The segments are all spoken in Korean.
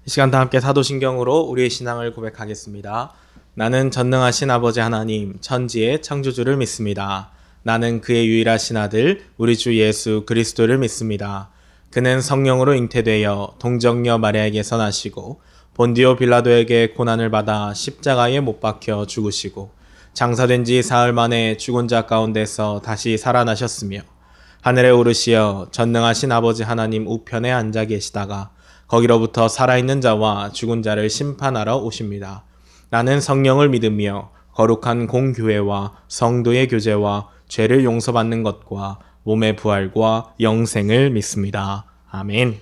이 시간 다 함께 사도신경으로 우리의 신앙을 고백하겠습니다. 나는 전능하신 아버지 하나님, 천지의 창조주를 믿습니다. 나는 그의 유일하신 아들, 우리 주 예수 그리스도를 믿습니다. 그는 성령으로 잉태되어 동정녀 마리아에게서 나시고 본디오 빌라도에게 고난을 받아 십자가에 못 박혀 죽으시고 장사된 지 사흘 만에 죽은 자 가운데서 다시 살아나셨으며 하늘에 오르시어 전능하신 아버지 하나님 우편에 앉아 계시다가 거기로부터 살아있는 자와 죽은 자를 심판하러 오십니다. 나는 성령을 믿으며 거룩한 공교회와 성도의 교제와 죄를 용서받는 것과 몸의 부활과 영생을 믿습니다. 아멘.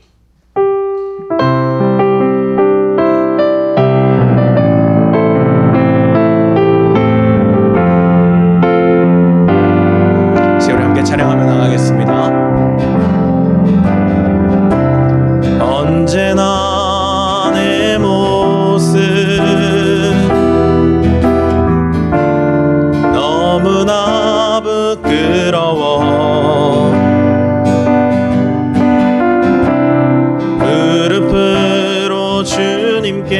이제 우리 함께 찬양하며 나가겠습니다. 언제나 내 모습 너무나 부끄러워 무릎으로 주님께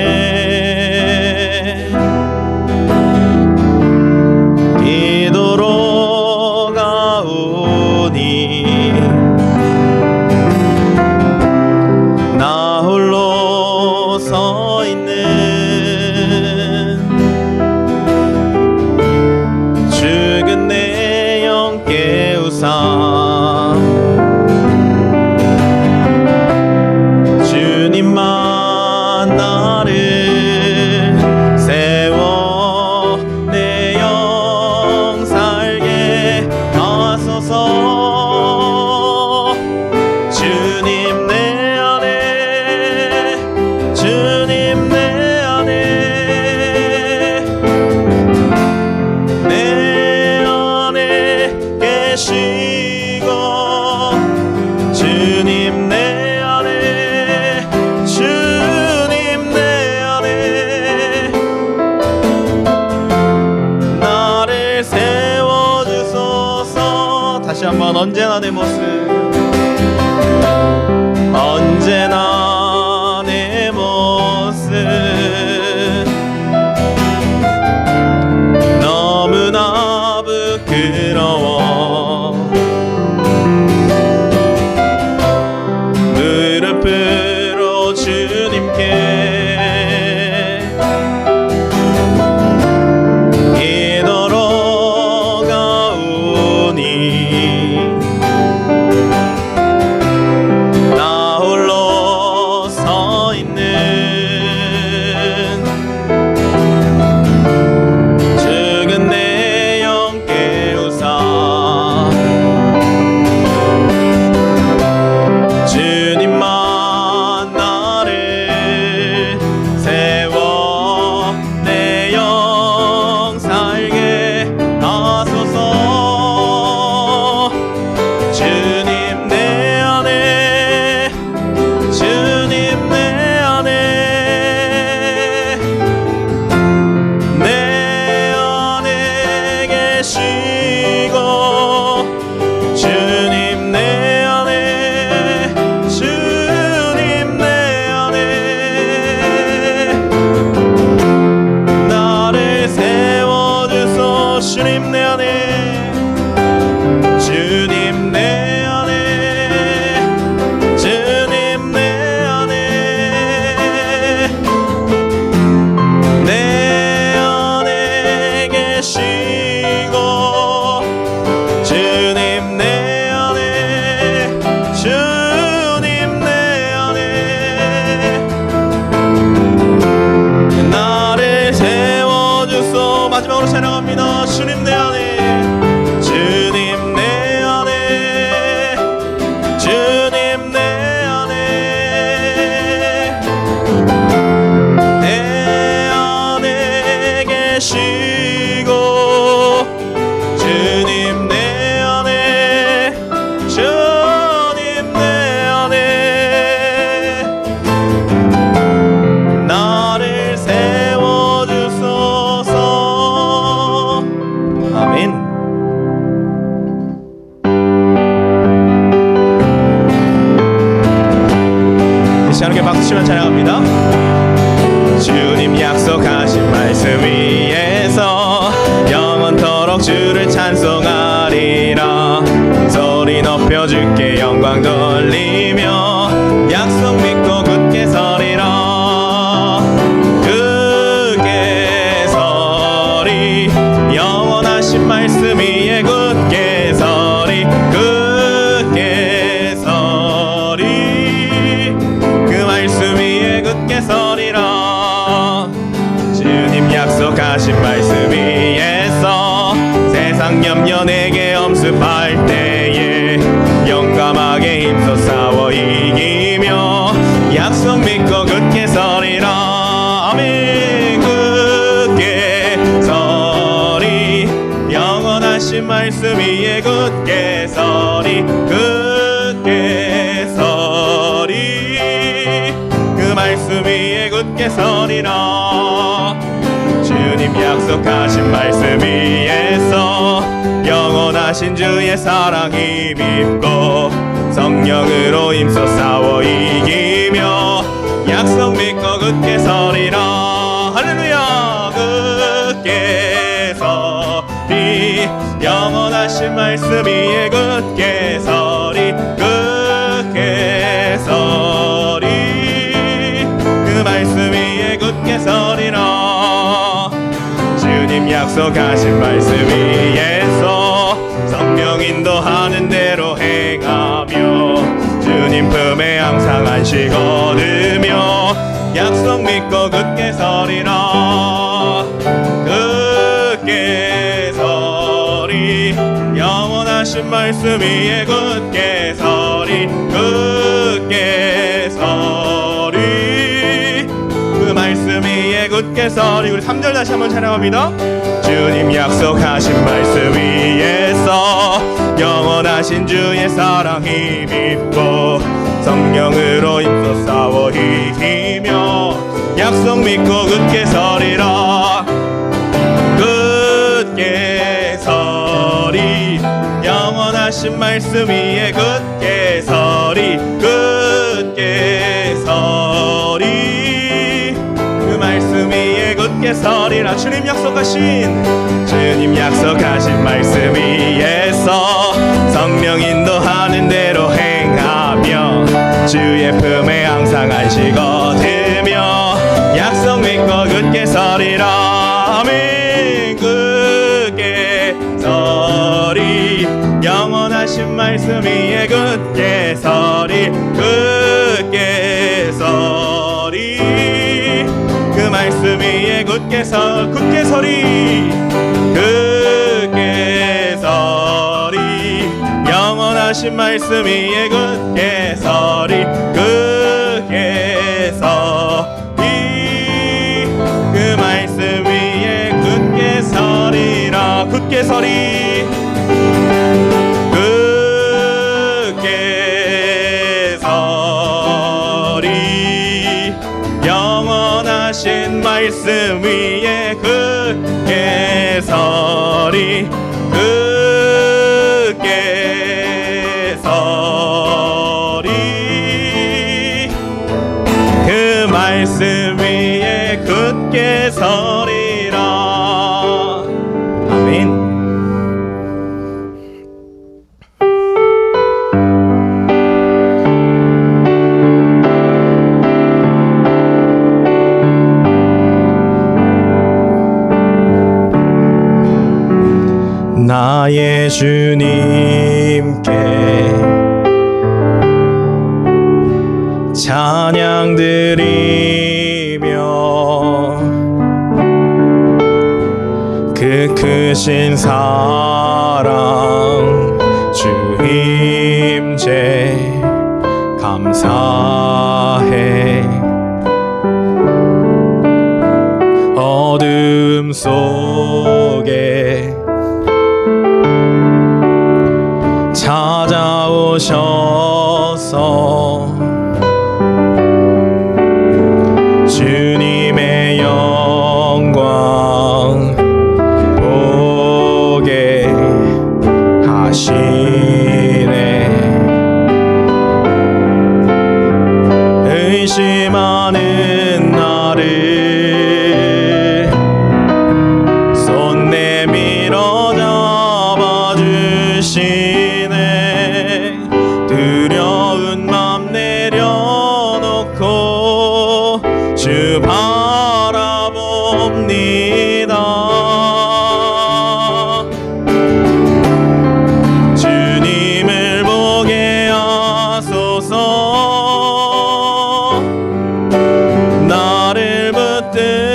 기도로 가오니 나 홀로 서 있는 죽은 내 영 깨우사 주님만 나를 세워 내 영 살게 하소서. 주님 내 안에 주님 내 안에 내 안에 계시고 주님 내 안에 주님 내 안에 나를 세워주소서. 다시 한번 언제나 내 모습 언제나 내 모습 너무나 부끄러워 무릎으로 주님께 기도로 가오니 함께 박수치면 찬양합니다. 주님 약속하신 말씀 위에서 영원토록 주를 찬송하리라. 소리 높여 주께 영광 돌리며 약속 믿고 굳게 서리라. 굳게 서리 영원하신 말씀 위에 굳게 서리. 굳게 서리 그 말씀 위에 굳게 서리라. 주님 약속하신 말씀 위에서 세상 염려 내게 엄습할 때에 용감하게 힘써 싸워 이기며 약속 믿고 굳게 서리라. 아멘. 굳게 서리 영원하신 말씀 위에 굳게 서리. 굳게 서리 그 말씀 위에 굳게 서리라. 주님 약속하신 말씀 위에서 영원하신 주의 사랑 힘입고 성령으로 힘써 싸워 이기며 약속 믿고 굳게 서리라. 할렐루야. 굳게 서리 영원하신 말씀 위에 굳게 서리. 굳게 서리 그 말씀 위에 굳게 서리라. 주님 약속하신 말씀 위에서 성령 인도하는 대로 행하며 주님 품에 항상 안식 얻으며 약속 믿고 굳게 서리라. 굳게 서리 영원하신 말씀 위에 굳게 서리. 굳게 서리 그 말씀 위에 굳게 서리. 우리 3절 다시 한번 찬양합니다. 주님 약속하신 말씀 위에서 영원하신 주의 사랑 힘입고 성령으로 힘써 싸워 이기며 약속 믿고 굳게 서리라. 굳게 서리 영원하신 말씀 위에 굳게 서리. 굳게 서리 그 말씀 위에 굳게 서리라. 주님 약속하신 말씀 위에서 성령 인도하는 대로 행하며 주의 품에 항상 안식 얻으며 약속 믿고 굳게 서리라. 아멘. 굳게 서리 영원하신 말씀 위에 굳게 서리. 굳게 서리 그 말씀 위에 굳게 서리. 굳게 서리 영원하신 말씀 위에 굳게 서리. 굳게 서리 그 말씀 위에 굳게 서리라. 굳게 서리. 굳게 서리 영원하신 말씀 위에 굳게 서리. 굳게 서리 그 말씀 위에 굳게 서리라. 아멘. 나의 주님께 찬양 드리며 그 크신 사랑 주 임재 감사해. 어둠 속에 찾아오셔서 주님의 영광 보게 하시네. 의심하는 나를 손 내밀어 잡아주시네. 두려운 맘 내려놓고 주 바라봅니다. 주님을 보게 하소서. 나를 붙드소서.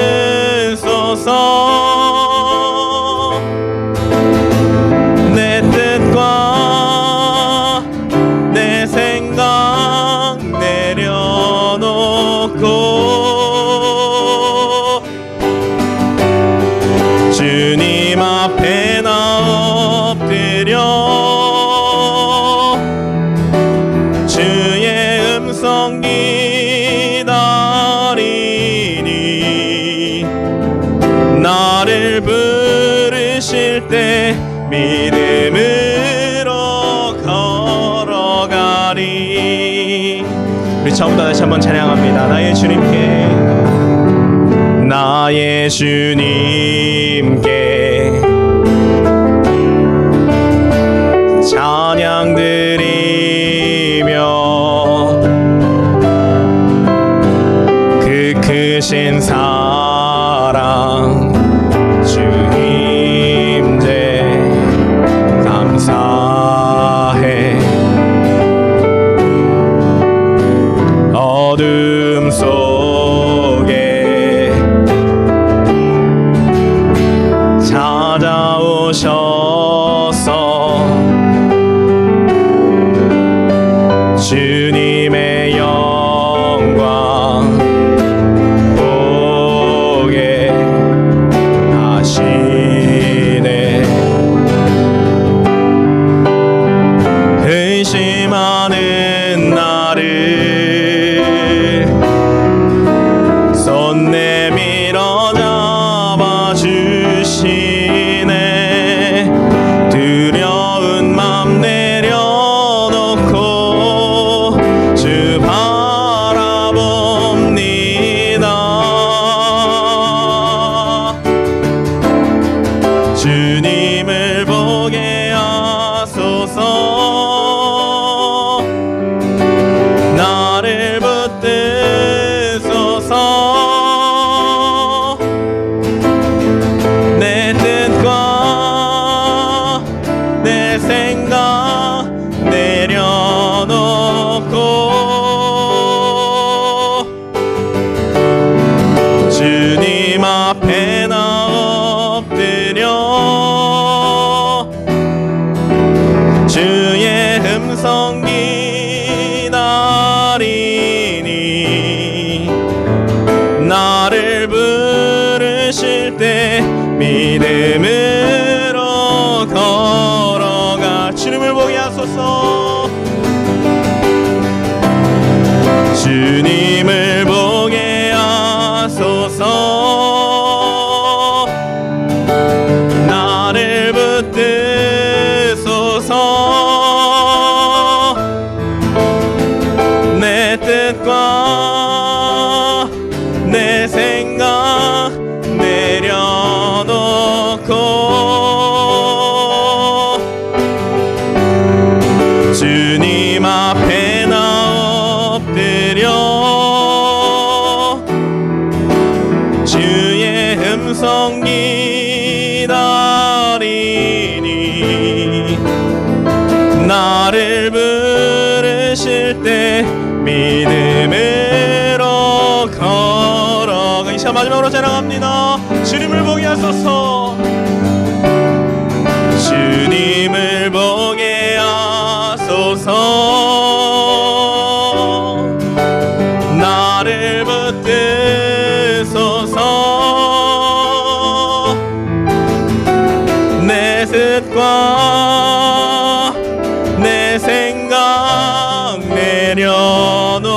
내 뜻과 내 생각 내려놓고 주님 앞에 나 엎드려 주의 음성 기다리니 나를 부르실 때 믿음으로 걸어가리. 우리 처음부터 다시 한번 찬양합니다. 나의 주님께 찬양 드리며 그 크신 사랑 주 임재 감사해. 어둠 속에 찾아오셔서 주님의 영광 보게 하시네. 의심하는 나를 손 내밀어 잡아주시네. 두려운 맘 내려놓고 주 바라봅니다. 주님을 보게 하소서. 나를 붙드소서. 내 뜻과 내 생각 내려놓고 주님 앞에 나 엎드려 주의 음성 기다리니 나를 부르실 때 믿음으로 걸어가. 주님을 보게 하소서. 주님을 보게 하소서. 나를 붙드소서. 내 뜻과 내 생각 내려놓고 주님 앞에 나 엎드려 주의 음성 기다리니 나를 부르실 때 믿음으로 걸어가. 이 시간 마지막으로 찬양합니다. 주님을 보게 하소서. 주님을 보게 하소서. 나를 붙드소서. 내 뜻과 내 생각 내려놓고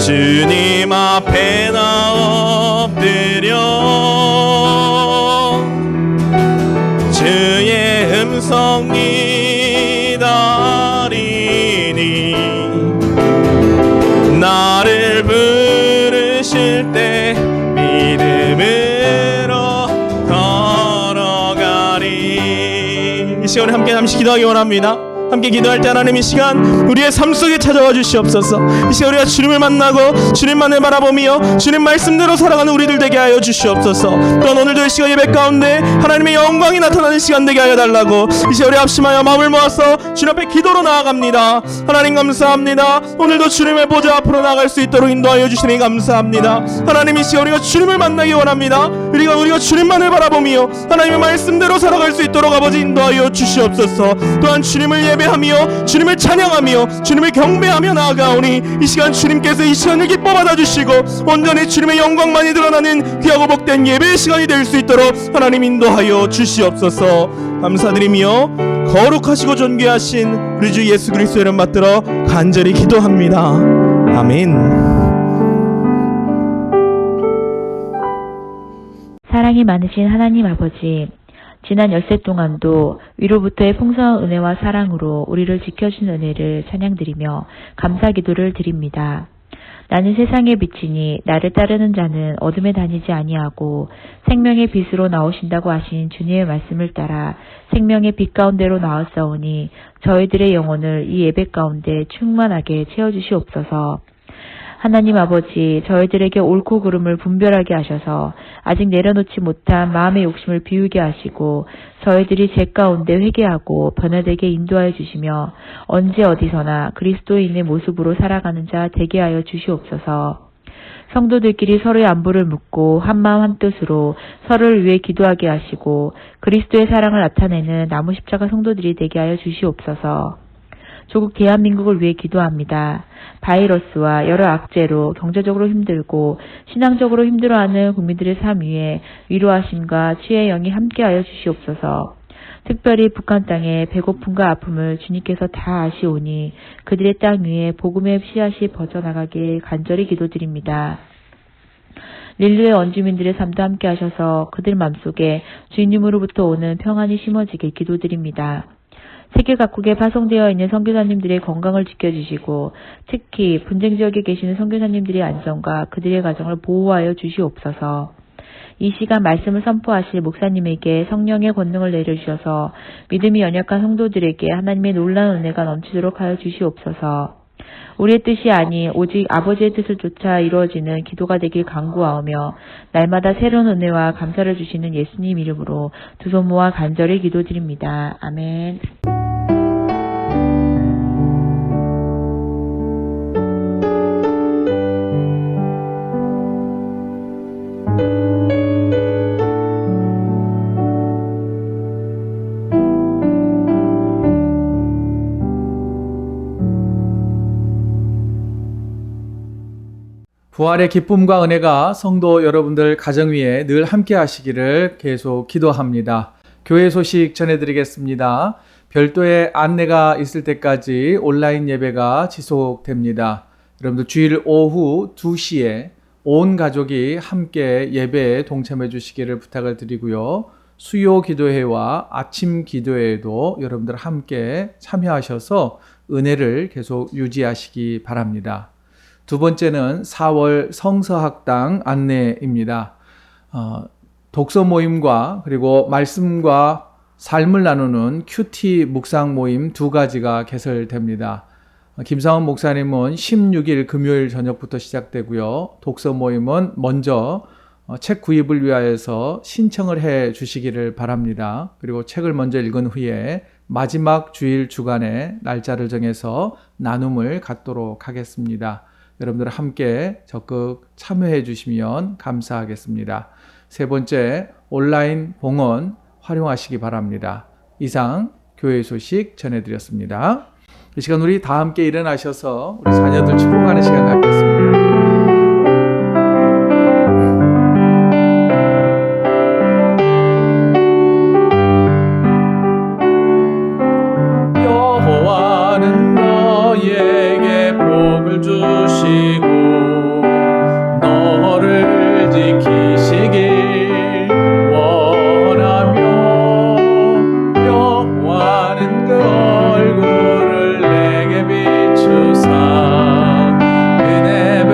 주님 앞에 나 엎드려 주의 음성 기다리니 시간에 함께 잠시 기도하기 원합니다. 함께 기도할 때 하나님 이 시간 우리의 삶 속에 찾아와 주시옵소서. 이 시간 우리가 주님을 만나고 주님만을 바라보며 주님 말씀대로 살아가는 우리들 되게 하여 주시옵소서. 또한 오늘도 이 시간 예배 가운데 하나님의 영광이 나타나는 시간 되게 하여 달라고 이 시간 우리 합심하여 마음을 모아서 주님 앞에 기도로 나아갑니다. 하나님 감사합니다. 오늘도 주님의 보좌 앞으로 나갈 수 있도록 인도하여 주시니 감사합니다. 하나님 이 시간 우리가 주님을 만나기 원합니다. 우리가 주님만을 바라보며 하나님의 말씀대로 살아갈 수 있도록 아버지 인도하여 주시옵소서. 또한 주님을 예배하며 주님을 찬양하며 주님을 경배하며 나아가오니 이 시간 주님께서 이 시간을 기뻐 받아주시고 온전히 주님의 영광만이 드러나는 귀하고 복된 예배의 시간이 될 수 있도록 하나님 인도하여 주시옵소서. 감사드리며 거룩하시고 존귀하신 우리 주 예수 그리스도의 이름 받들어 간절히 기도합니다. 아멘. 사랑이 많으신 하나님 아버지, 지난 엿새 동안도 위로부터의 풍성한 은혜와 사랑으로 우리를 지켜주신 은혜를 찬양드리며 감사 기도를 드립니다. 나는 세상의 빛이니 나를 따르는 자는 어둠에 다니지 아니하고 생명의 빛으로 나오신다고 하신 주님의 말씀을 따라 생명의 빛 가운데로 나왔사오니 저희들의 영혼을 이 예배 가운데 충만하게 채워주시옵소서. 하나님 아버지, 저희들에게 옳고 그름을 분별하게 하셔서 아직 내려놓지 못한 마음의 욕심을 비우게 하시고 저희들이 죄 가운데 회개하고 변화되게 인도하여 주시며 언제 어디서나 그리스도인의 모습으로 살아가는 자 되게 하여 주시옵소서. 성도들끼리 서로의 안부를 묻고 한마음 한뜻으로 서로를 위해 기도하게 하시고 그리스도의 사랑을 나타내는 나무 십자가 성도들이 되게 하여 주시옵소서. 조국 대한민국을 위해 기도합니다. 바이러스와 여러 악재로 경제적으로 힘들고 신앙적으로 힘들어하는 국민들의 삶 위에 위로하심과 치유의 영이 함께하여 주시옵소서. 특별히 북한 땅의 배고픔과 아픔을 주님께서 다 아시오니 그들의 땅 위에 복음의 씨앗이 퍼져나가길 간절히 기도드립니다. 릴루의 원주민들의 삶도 함께 하셔서 그들 맘속에 주님으로부터 오는 평안이 심어지길 기도드립니다. 세계 각국에 파송되어 있는 선교사님들의 건강을 지켜주시고 특히 분쟁 지역에 계시는 선교사님들의 안전과 그들의 가정을 보호하여 주시옵소서. 이 시간 말씀을 선포하실 목사님에게 성령의 권능을 내려주셔서 믿음이 연약한 성도들에게 하나님의 놀라운 은혜가 넘치도록 하여 주시옵소서. 우리의 뜻이 아니 오직 아버지의 뜻을 쫓아 이루어지는 기도가 되길 간구하오며 날마다 새로운 은혜와 감사를 주시는 예수님 이름으로 두 손 모아 간절히 기도드립니다. 아멘. 부활의 기쁨과 은혜가 성도 여러분들 가정 위에 늘 함께 하시기를 계속 기도합니다. 교회 소식 전해드리겠습니다. 별도의 안내가 있을 때까지 온라인 예배가 지속됩니다. 여러분들 주일 오후 2시에 온 가족이 함께 예배에 동참해 주시기를 부탁을 드리고요. 수요 기도회와 아침 기도회에도 여러분들 함께 참여하셔서 은혜를 계속 유지하시기 바랍니다. 두 번째는 4월 성서학당 안내입니다. 독서 모임과 그리고 말씀과 삶을 나누는 큐티 묵상 모임 두 가지가 개설됩니다. 김상원 목사님은 16일 금요일 저녁부터 시작되고요. 독서 모임은 먼저 책 구입을 위하여서 신청을 해 주시기를 바랍니다. 그리고 책을 먼저 읽은 후에 마지막 주일 주간에 날짜를 정해서 나눔을 갖도록 하겠습니다. 여러분들 함께 적극 참여해 주시면 감사하겠습니다. 세 번째, 온라인 봉헌 활용하시기 바랍니다. 이상 교회 소식 전해드렸습니다. 이 시간 우리 다 함께 일어나셔서 우리 자녀들 축복하는 시간 갖겠습니다. 여호와는 너에게 복을 주시고 너를 지키시길 원하며 여호와는 그 얼굴을 내게 비추사 은혜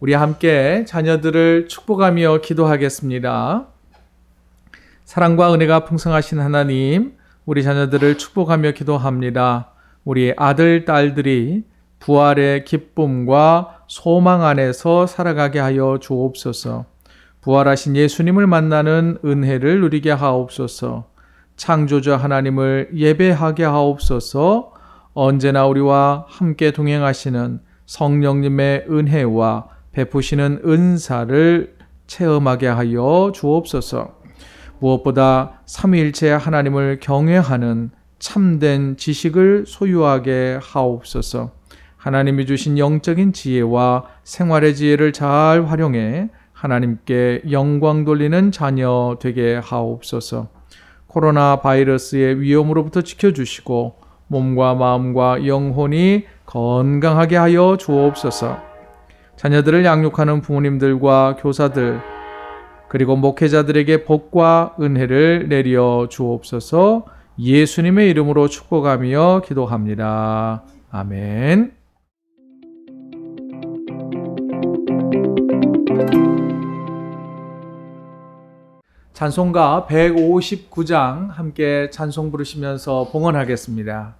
우리 함께 자녀들을 축복하며 기도하겠습니다. 사랑과 은혜가 풍성하신 하나님, 우리 자녀들을 축복하며 기도합니다. 우리 아들, 딸들이 부활의 기쁨과 소망 안에서 살아가게 하여 주옵소서. 부활하신 예수님을 만나는 은혜를 누리게 하옵소서. 창조주 하나님을 예배하게 하옵소서. 언제나 우리와 함께 동행하시는 성령님의 은혜와 베푸시는 은사를 체험하게 하여 주옵소서. 무엇보다 삼위일체 하나님을 경외하는 참된 지식을 소유하게 하옵소서. 하나님이 주신 영적인 지혜와 생활의 지혜를 잘 활용해 하나님께 영광 돌리는 자녀 되게 하옵소서. 코로나 바이러스의 위험으로부터 지켜주시고 몸과 마음과 영혼이 건강하게 하여 주옵소서. 자녀들을 양육하는 부모님들과 교사들 그리고 목회자들에게 복과 은혜를 내려 주옵소서. 예수님의 이름으로 축복하며 기도합니다. 아멘. 찬송가 159장 함께 찬송 부르시면서 봉헌하겠습니다.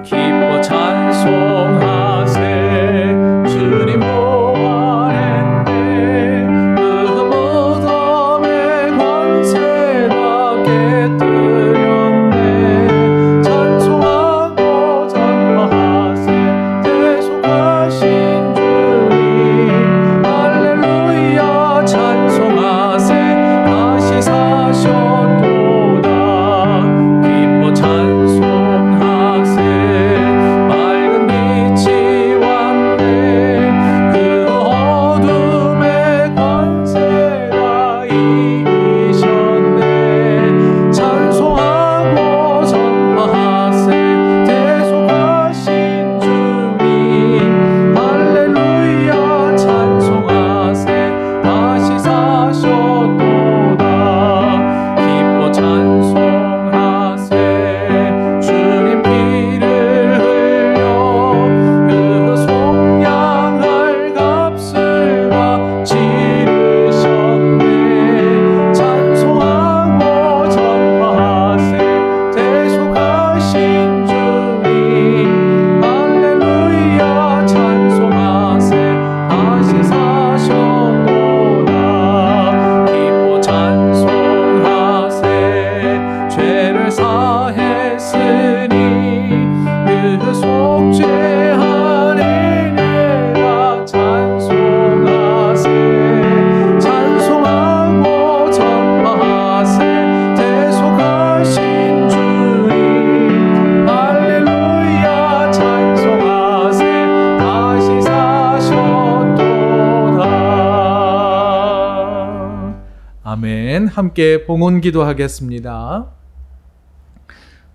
기뻐 찬송하세 주님 부활했네 그 무덤의 권세가 깨뜨렸네 찬송하고 전파하세 대속하신 주님 할렐루야 찬송하세 다시 사셨도다 기뻐 찬송하세 맑은 빛이 왔네 그 어둠의 권세가 이기셨네 찬송하고 전파하세 대속하신 주님 할렐루야 찬송하세 다시 사셨도다 기뻐 찬송하세 주님 피를 흘려 그 속량할 값을 다 치르셨네 찬송하고 전파하세 대속하신 주님 할렐루야 찬송하세 다시 사셨도다 기뻐 찬송하세 죄를 사했으니 그 속죄한 은혜라 찬송하세 찬송하고 전파하세 대속하신 주님 할렐루야 찬송하세 다시 사셨도다. 아멘. 함께 봉헌 기도하겠습니다.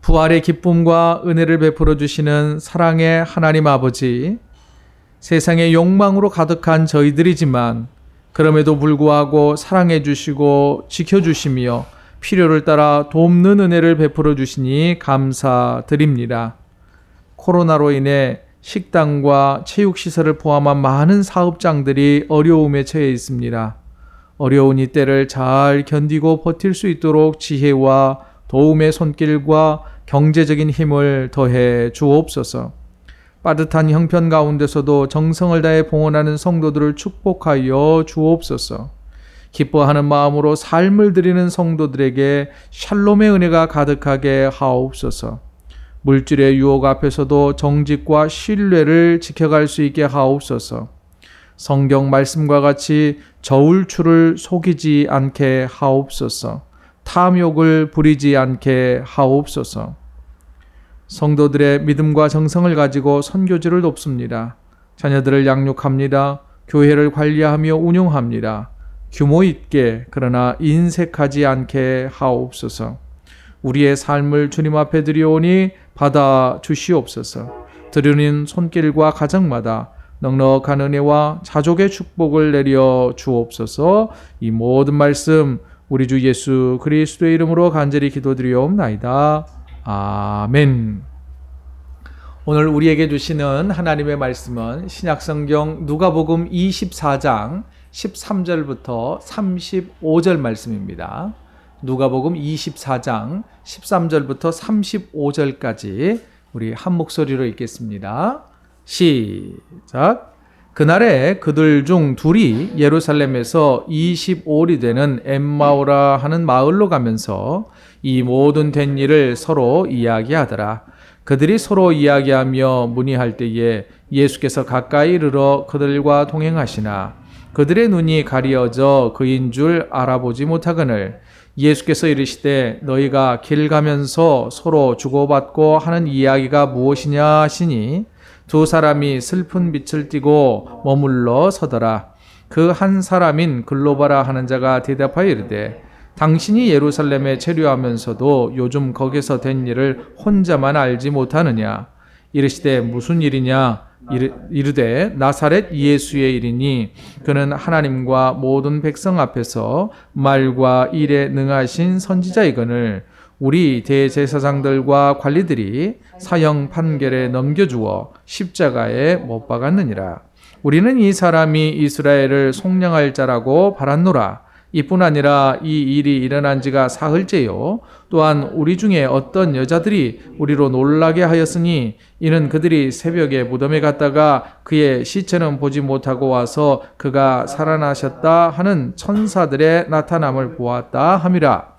부활의 기쁨과 은혜를 베풀어 주시는 사랑의 하나님 아버지, 세상의 욕망으로 가득한 저희들이지만 그럼에도 불구하고 사랑해 주시고 지켜 주시며 필요를 따라 돕는 은혜를 베풀어 주시니 감사드립니다. 코로나로 인해 식당과 체육시설을 포함한 많은 사업장들이 어려움에 처해 있습니다. 어려운 이때를 잘 견디고 버틸 수 있도록 지혜와 도움의 손길과 경제적인 힘을 더해 주옵소서. 빠듯한 형편 가운데서도 정성을 다해 봉헌하는 성도들을 축복하여 주옵소서. 기뻐하는 마음으로 삶을 드리는 성도들에게 샬롬의 은혜가 가득하게 하옵소서. 물질의 유혹 앞에서도 정직과 신뢰를 지켜갈 수 있게 하옵소서. 성경 말씀과 같이 저울추를 속이지 않게 하옵소서. 탐욕을 부리지 않게 하옵소서. 성도들의 믿음과 정성을 가지고 선교지를 돕습니다. 자녀들을 양육합니다. 교회를 관리하며 운영합니다. 규모 있게 그러나 인색하지 않게 하옵소서. 우리의 삶을 주님 앞에 드리오니 받아 주시옵소서. 드리는 손길과 가정마다 넉넉한 은혜와 자족의 축복을 내려 주옵소서. 이 모든 말씀 우리 주 예수 그리스도의 이름으로 간절히 기도드리옵나이다. 아멘. 오늘 우리에게 주시는 하나님의 말씀은 신약성경 누가복음 24장 13절부터 35절 말씀입니다. 누가복음 24장 13절부터 35절까지 우리 한 목소리로 읽겠습니다. 시작. 그날에 그들 중 둘이 예루살렘에서 25일이 되는 엠마오라 하는 마을로 가면서 이 모든 된 일을 서로 이야기하더라. 그들이 서로 이야기하며 문의할 때에 예수께서 가까이 이르러 그들과 동행하시나 그들의 눈이 가리어져 그인 줄 알아보지 못하거늘 예수께서 이르시되 너희가 길 가면서 서로 주고받고 하는 이야기가 무엇이냐 하시니 두 사람이 슬픈 빛을 띠고 머물러 서더라. 그 한 사람인 글로바라 하는 자가 대답하여 이르되 당신이 예루살렘에 체류하면서도 요즘 거기서 된 일을 혼자만 알지 못하느냐. 이르시되 무슨 일이냐. 이르되 나사렛 예수의 일이니 그는 하나님과 모든 백성 앞에서 말과 일에 능하신 선지자이거늘 우리 대제사장들과 관리들이 사형 판결에 넘겨주어 십자가에 못 박았느니라. 우리는 이 사람이 이스라엘을 속량할 자라고 바랐노라. 이뿐 아니라 이 일이 일어난 지가 사흘째요. 또한 우리 중에 어떤 여자들이 우리로 놀라게 하였으니 이는 그들이 새벽에 무덤에 갔다가 그의 시체는 보지 못하고 와서 그가 살아나셨다 하는 천사들의 나타남을 보았다 함이라.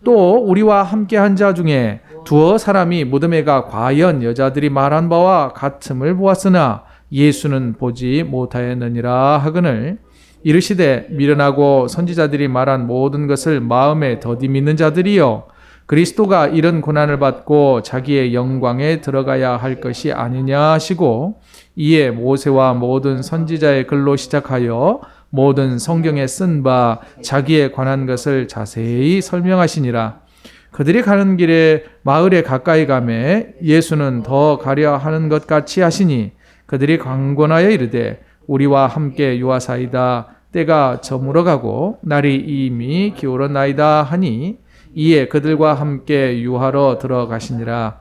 또 우리와 함께 한 자 중에 두어 사람이 무덤에 가 과연 여자들이 말한 바와 같음을 보았으나 예수는 보지 못하였느니라 하거늘 이르시되 미련하고 선지자들이 말한 모든 것을 마음에 더디 믿는 자들이여 그리스도가 이런 고난을 받고 자기의 영광에 들어가야 할 것이 아니냐 하시고 이에 모세와 모든 선지자의 글로 시작하여 모든 성경에 쓴 바 자기에 관한 것을 자세히 설명하시니라. 그들이 가는 길에 마을에 가까이 가매 예수는 더 가려 하는 것 같이 하시니 그들이 강권하여 이르되 우리와 함께 유하사이다. 때가 저물어가고 날이 이미 기울었나이다 하니 이에 그들과 함께 유하러 들어가시니라.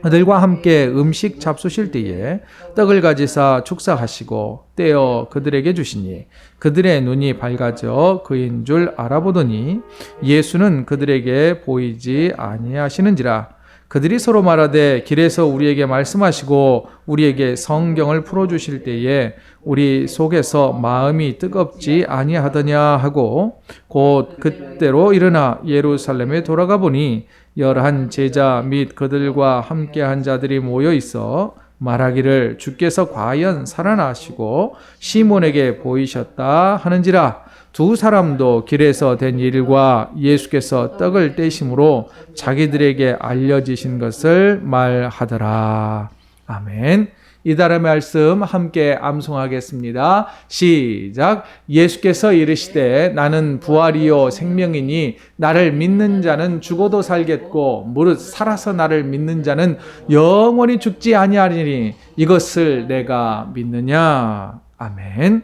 그들과 함께 음식 잡수실 때에 떡을 가지사 축사하시고 떼어 그들에게 주시니 그들의 눈이 밝아져 그인 줄 알아보더니 예수는 그들에게 보이지 아니하시는지라. 그들이 서로 말하되 길에서 우리에게 말씀하시고 우리에게 성경을 풀어주실 때에 우리 속에서 마음이 뜨겁지 아니하더냐 하고 곧 그때로 일어나 예루살렘에 돌아가 보니 11 제자 및 그들과 함께한 자들이 모여 있어 말하기를 주께서 과연 살아나시고 시몬에게 보이셨다 하는지라. 두 사람도 길에서 된 일과 예수께서 떡을 떼심으로 자기들에게 알려지신 것을 말하더라. 아멘. 이달의 말씀 함께 암송하겠습니다. 시작. 예수께서 이르시되 나는 부활이요 생명이니 나를 믿는 자는 죽어도 살겠고 무릇 살아서 나를 믿는 자는 영원히 죽지 아니하리니 이것을 내가 믿느냐. 아멘.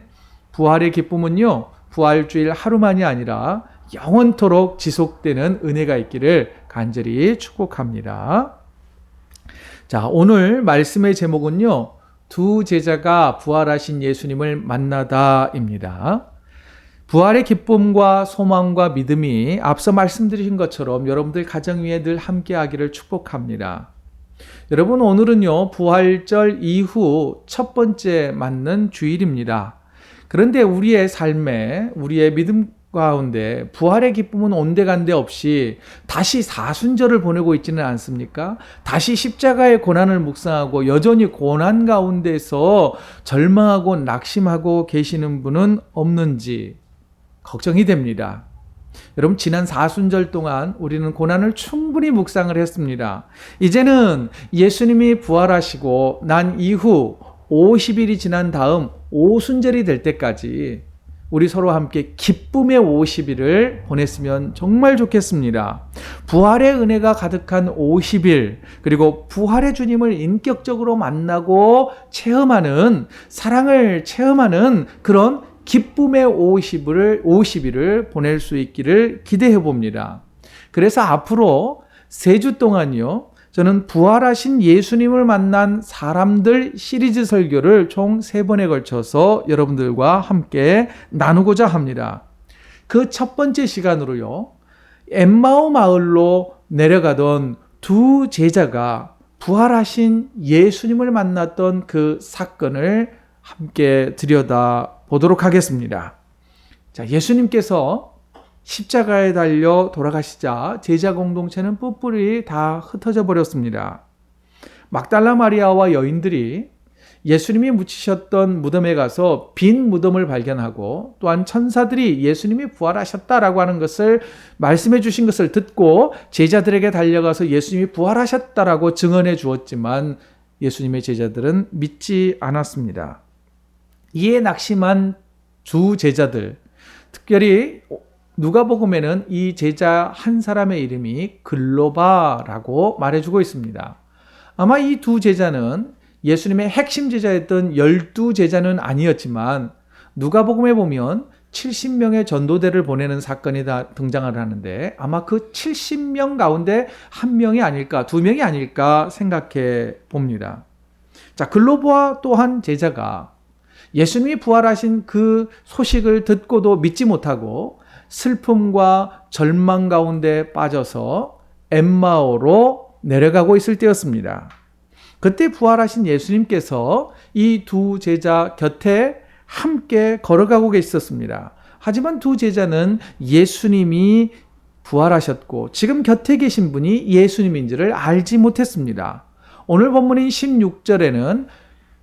부활의 기쁨은요. 부활주일 하루만이 아니라 영원토록 지속되는 은혜가 있기를 간절히 축복합니다. 자, 오늘 말씀의 제목은요. 두 제자가 부활하신 예수님을 만나다입니다. 부활의 기쁨과 소망과 믿음이 앞서 말씀드린 것처럼 여러분들 가정 위에 늘 함께하기를 축복합니다. 여러분 오늘은요. 부활절 이후 첫 번째 맞는 주일입니다. 그런데 우리의 삶에 우리의 믿음 가운데 부활의 기쁨은 온데간데 없이 다시 사순절을 보내고 있지는 않습니까? 다시 십자가의 고난을 묵상하고 여전히 고난 가운데서 절망하고 낙심하고 계시는 분은 없는지 걱정이 됩니다. 여러분 지난 사순절 동안 우리는 고난을 충분히 묵상을 했습니다. 이제는 예수님이 부활하시고 난 이후 50일이 지난 다음 오순절이 될 때까지 우리 서로 함께 기쁨의 50일을 보냈으면 정말 좋겠습니다. 부활의 은혜가 가득한 50일, 그리고 부활의 주님을 인격적으로 만나고 체험하는, 사랑을 체험하는 그런 기쁨의 50일을 보낼 수 있기를 기대해 봅니다. 그래서 앞으로 3주 동안요, 저는 부활하신 예수님을 만난 사람들 시리즈 설교를 총 3번에 걸쳐서 여러분들과 함께 나누고자 합니다. 그 첫 번째 시간으로요, 엠마오 마을로 내려가던 두 제자가 부활하신 예수님을 만났던 그 사건을 함께 들여다보도록 하겠습니다. 자, 예수님께서 십자가에 달려 돌아가시자 제자 공동체는 뿔뿔이 다 흩어져 버렸습니다. 막달라 마리아와 여인들이 예수님이 묻히셨던 무덤에 가서 빈 무덤을 발견하고, 또한 천사들이 예수님이 부활하셨다라고 하는 것을 말씀해 주신 것을 듣고 제자들에게 달려가서 예수님이 부활하셨다라고 증언해 주었지만 예수님의 제자들은 믿지 않았습니다. 이에 낙심한 두 제자들, 특별히 누가복음에는 이 제자 한 사람의 이름이 글로바라고 말해주고 있습니다. 아마 이 두 제자는 예수님의 핵심 제자였던 12제자는 아니었지만 누가복음에 보면 70명의 전도대를 보내는 사건이 다 등장을 하는데 아마 그 70명 가운데 한 명이 아닐까, 두 명이 아닐까 생각해 봅니다. 자, 글로바 또한 제자가 예수님이 부활하신 그 소식을 듣고도 믿지 못하고 슬픔과 절망 가운데 빠져서 엠마오로 내려가고 있을 때였습니다. 그때 부활하신 예수님께서 이 두 제자 곁에 함께 걸어가고 계셨습니다. 하지만 두 제자는 예수님이 부활하셨고 지금 곁에 계신 분이 예수님인지를 알지 못했습니다. 오늘 본문인 16절에는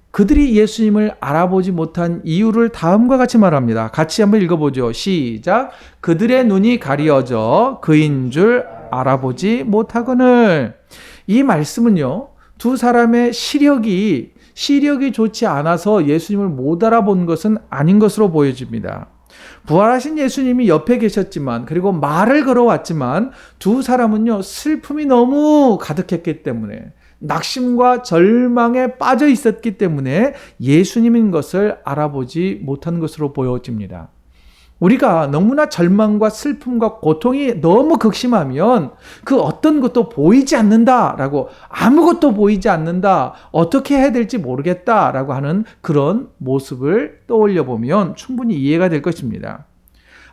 그들이 예수님을 알아보지 못한 이유를 다음과 같이 말합니다. 같이 한번 읽어보죠. 시작. 그들의 눈이 가리어져 그인 줄 알아보지 못하거늘. 이 말씀은요, 두 사람의 시력이 좋지 않아서 예수님을 못 알아본 것은 아닌 것으로 보여집니다. 부활하신 예수님이 옆에 계셨지만, 그리고 말을 걸어왔지만 두 사람은요, 슬픔이 너무 가득했기 때문에, 낙심과 절망에 빠져 있었기 때문에 예수님인 것을 알아보지 못한 것으로 보여집니다. 우리가 너무나 절망과 슬픔과 고통이 너무 극심하면 그 어떤 것도 보이지 않는다라고, 아무것도 보이지 않는다, 어떻게 해야 될지 모르겠다라고 하는 그런 모습을 떠올려 보면 충분히 이해가 될 것입니다.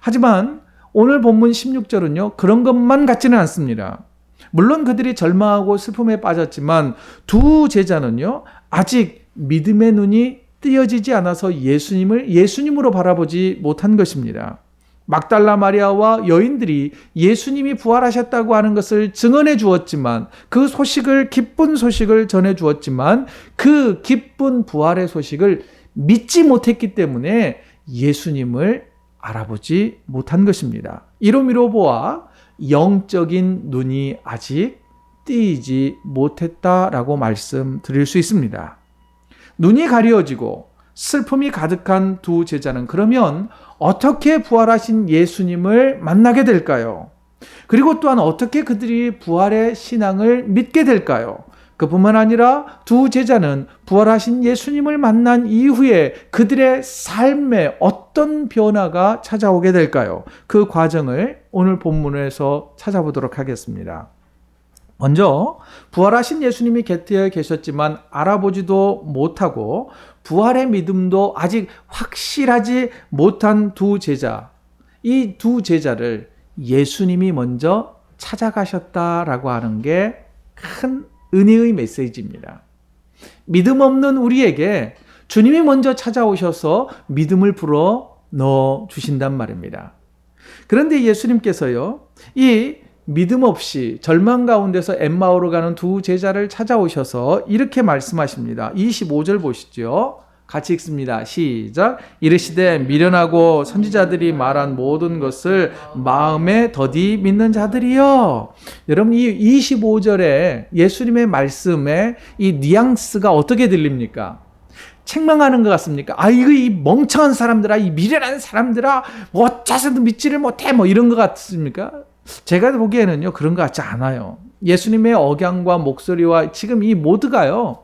하지만 오늘 본문 16절은요, 그런 것만 같지는 않습니다. 물론 그들이 절망하고 슬픔에 빠졌지만 두 제자는요, 아직 믿음의 눈이 뜨여지지 않아서 예수님을 예수님으로 바라보지 못한 것입니다. 막달라 마리아와 여인들이 예수님이 부활하셨다고 하는 것을 증언해 주었지만, 그 소식을, 기쁜 소식을 전해 주었지만 그 기쁜 부활의 소식을 믿지 못했기 때문에 예수님을 알아보지 못한 것입니다. 이로미로 보아 영적인 눈이 아직 뜨이지 못했다라고 말씀드릴 수 있습니다. 눈이 가려지고 슬픔이 가득한 두 제자는 그러면 어떻게 부활하신 예수님을 만나게 될까요? 그리고 또한 어떻게 그들이 부활의 신앙을 믿게 될까요? 그뿐만 아니라 두 제자는 부활하신 예수님을 만난 이후에 그들의 삶에 어떤 변화가 찾아오게 될까요? 그 과정을 오늘 본문에서 찾아보도록 하겠습니다. 먼저 부활하신 예수님이 곁에 계셨지만 알아보지도 못하고 부활의 믿음도 아직 확실하지 못한 두 제자, 이 두 제자를 예수님이 먼저 찾아가셨다라고 하는 게 큰 은혜의 메시지입니다. 믿음 없는 우리에게 주님이 먼저 찾아오셔서 믿음을 불어 넣어 주신단 말입니다. 그런데 예수님께서요, 이 믿음 없이 절망 가운데서 엠마오로 가는 두 제자를 찾아오셔서 이렇게 말씀하십니다. 25절 보시죠. 같이 읽습니다. 시작. 이르시되 미련하고 선지자들이 말한 모든 것을 마음에 더디 믿는 자들이여. 여러분, 이 25절에 예수님의 말씀에 이 뉘앙스가 어떻게 들립니까? 책망하는 것 같습니까? 이거 이 멍청한 사람들아, 이 미련한 사람들아, 뭐 어째서도 믿지를 못해, 뭐 이런 것 같습니까? 제가 보기에는요, 그런 것 같지 않아요. 예수님의 억양과 목소리와 지금 이 모두가요,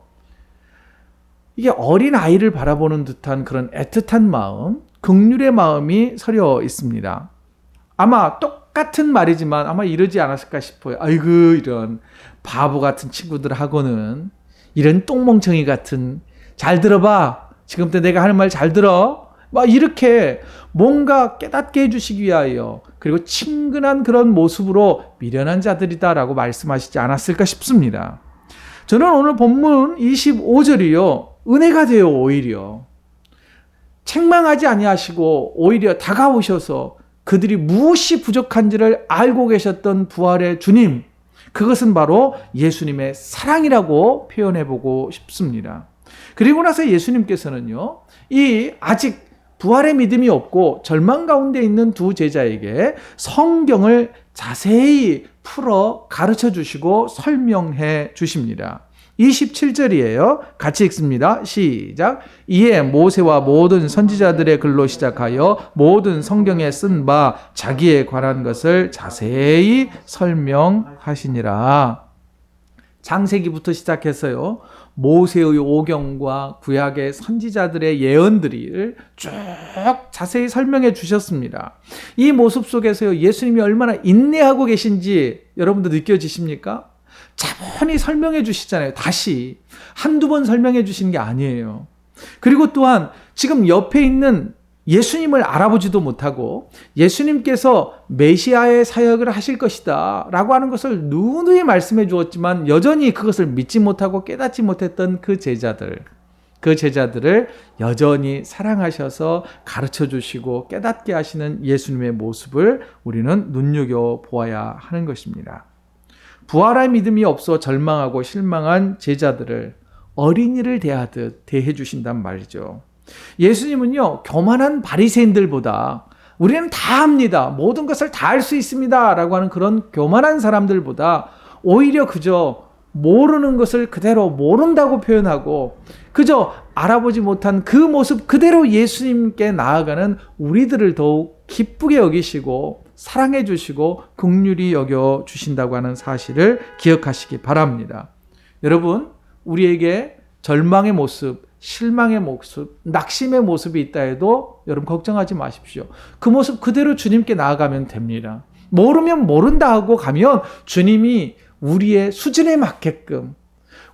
이게 어린 아이를 바라보는 듯한 그런 애틋한 마음, 긍휼의 마음이 서려 있습니다. 아마 똑같은 말이지만 아마 이러지 않았을까 싶어요. 아이고, 이런 바보 같은 친구들하고는, 이런 똥멍청이 같은, 잘 들어봐, 지금부터 내가 하는 말 잘 들어, 막 이렇게 뭔가 깨닫게 해주시기 위하여, 그리고 친근한 그런 모습으로 미련한 자들이다라고 말씀하시지 않았을까 싶습니다. 저는 오늘 본문 25절이요, 은혜가 돼요. 오히려 책망하지 아니하시고 오히려 다가오셔서 그들이 무엇이 부족한지를 알고 계셨던 부활의 주님, 그것은 바로 예수님의 사랑이라고 표현해보고 싶습니다. 그리고 나서 예수님께서는요, 이 아직 부활의 믿음이 없고 절망 가운데 있는 두 제자에게 성경을 자세히 풀어 가르쳐 주시고 설명해 주십니다. 27절이에요. 같이 읽습니다. 시작. 이에 모세와 모든 선지자들의 글로 시작하여 모든 성경에 쓴 바 자기에 관한 것을 자세히 설명하시니라. 창세기부터 시작해서요, 모세의 오경과 구약의 선지자들의 예언들을 쭉 자세히 설명해 주셨습니다. 이 모습 속에서요, 예수님이 얼마나 인내하고 계신지 여러분도 느껴지십니까? 차분히 설명해 주시잖아요. 다시 한두 번 설명해 주시는 게 아니에요. 그리고 또한 지금 옆에 있는 예수님을 알아보지도 못하고 예수님께서 메시아의 사역을 하실 것이다 라고 하는 것을 누누이 말씀해 주었지만 여전히 그것을 믿지 못하고 깨닫지 못했던 그 제자들을 여전히 사랑하셔서 가르쳐 주시고 깨닫게 하시는 예수님의 모습을 우리는 눈여겨보아야 하는 것입니다. 부활의 믿음이 없어 절망하고 실망한 제자들을 어린이를 대하듯 대해 주신단 말이죠. 예수님은요, 교만한 바리새인들보다, 우리는 다 합니다, 모든 것을 다 할 수 있습니다 라고 하는 그런 교만한 사람들보다 오히려 그저 모르는 것을 그대로 모른다고 표현하고 그저 알아보지 못한 그 모습 그대로 예수님께 나아가는 우리들을 더욱 기쁘게 여기시고 사랑해 주시고 긍휼히 여겨 주신다고 하는 사실을 기억하시기 바랍니다. 여러분, 우리에게 절망의 모습, 실망의 모습, 낙심의 모습이 있다 해도 여러분 걱정하지 마십시오. 그 모습 그대로 주님께 나아가면 됩니다. 모르면 모른다 하고 가면 주님이 우리의 수준에 맞게끔,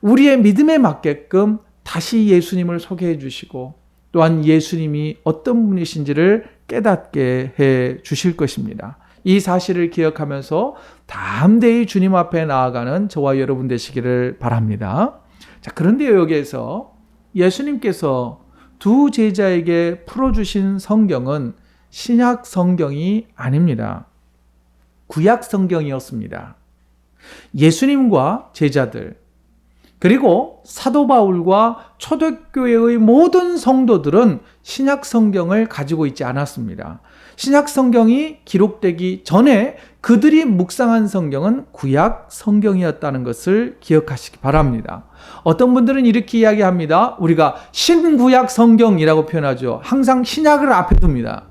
우리의 믿음에 맞게끔 다시 예수님을 소개해 주시고 또한 예수님이 어떤 분이신지를 깨닫게 해 주실 것입니다. 이 사실을 기억하면서 담대히 주님 앞에 나아가는 저와 여러분 되시기를 바랍니다. 자, 그런데 여기에서 예수님께서 두 제자에게 풀어주신 성경은 신약 성경이 아닙니다. 구약 성경이었습니다. 예수님과 제자들, 그리고 사도 바울과 초대교회의 모든 성도들은 신약 성경을 가지고 있지 않았습니다. 신약 성경이 기록되기 전에 그들이 묵상한 성경은 구약 성경이었다는 것을 기억하시기 바랍니다. 어떤 분들은 이렇게 이야기합니다. 우리가 신구약 성경이라고 표현하죠. 항상 신약을 앞에 둡니다.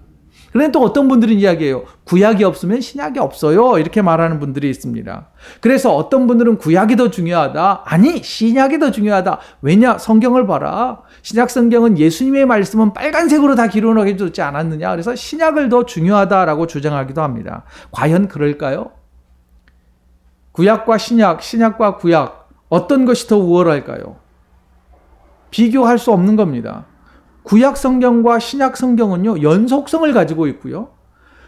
그런데 또 어떤 분들은 이야기해요. 구약이 없으면 신약이 없어요. 이렇게 말하는 분들이 있습니다. 그래서 어떤 분들은 구약이 더 중요하다. 아니, 신약이 더 중요하다. 왜냐? 성경을 봐라. 신약 성경은 예수님의 말씀은 빨간색으로 다 기록해 줬지 않았느냐. 그래서 신약을 더 중요하다라고 주장하기도 합니다. 과연 그럴까요? 구약과 신약, 신약과 구약, 어떤 것이 더 우월할까요? 비교할 수 없는 겁니다. 구약 성경과 신약 성경은요, 연속성을 가지고 있고요.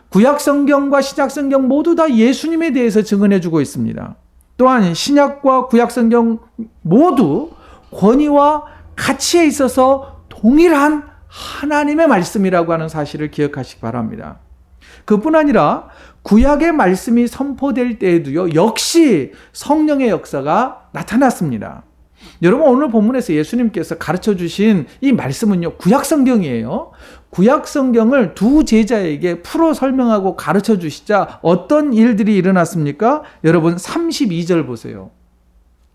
구약 성경과 신약 성경 모두 다 예수님에 대해서 증언해 주고 있습니다. 또한 신약과 구약 성경 모두 권위와 가치에 있어서 동일한 하나님의 말씀이라고 하는 사실을 기억하시기 바랍니다. 그뿐 아니라 구약의 말씀이 선포될 때에도요, 역시 성령의 역사가 나타났습니다. 여러분, 오늘 본문에서 예수님께서 가르쳐 주신 이 말씀은요, 구약 성경이에요. 구약 성경을 두 제자에게 풀어 설명하고 가르쳐 주시자 어떤 일들이 일어났습니까? 여러분, 32절 보세요.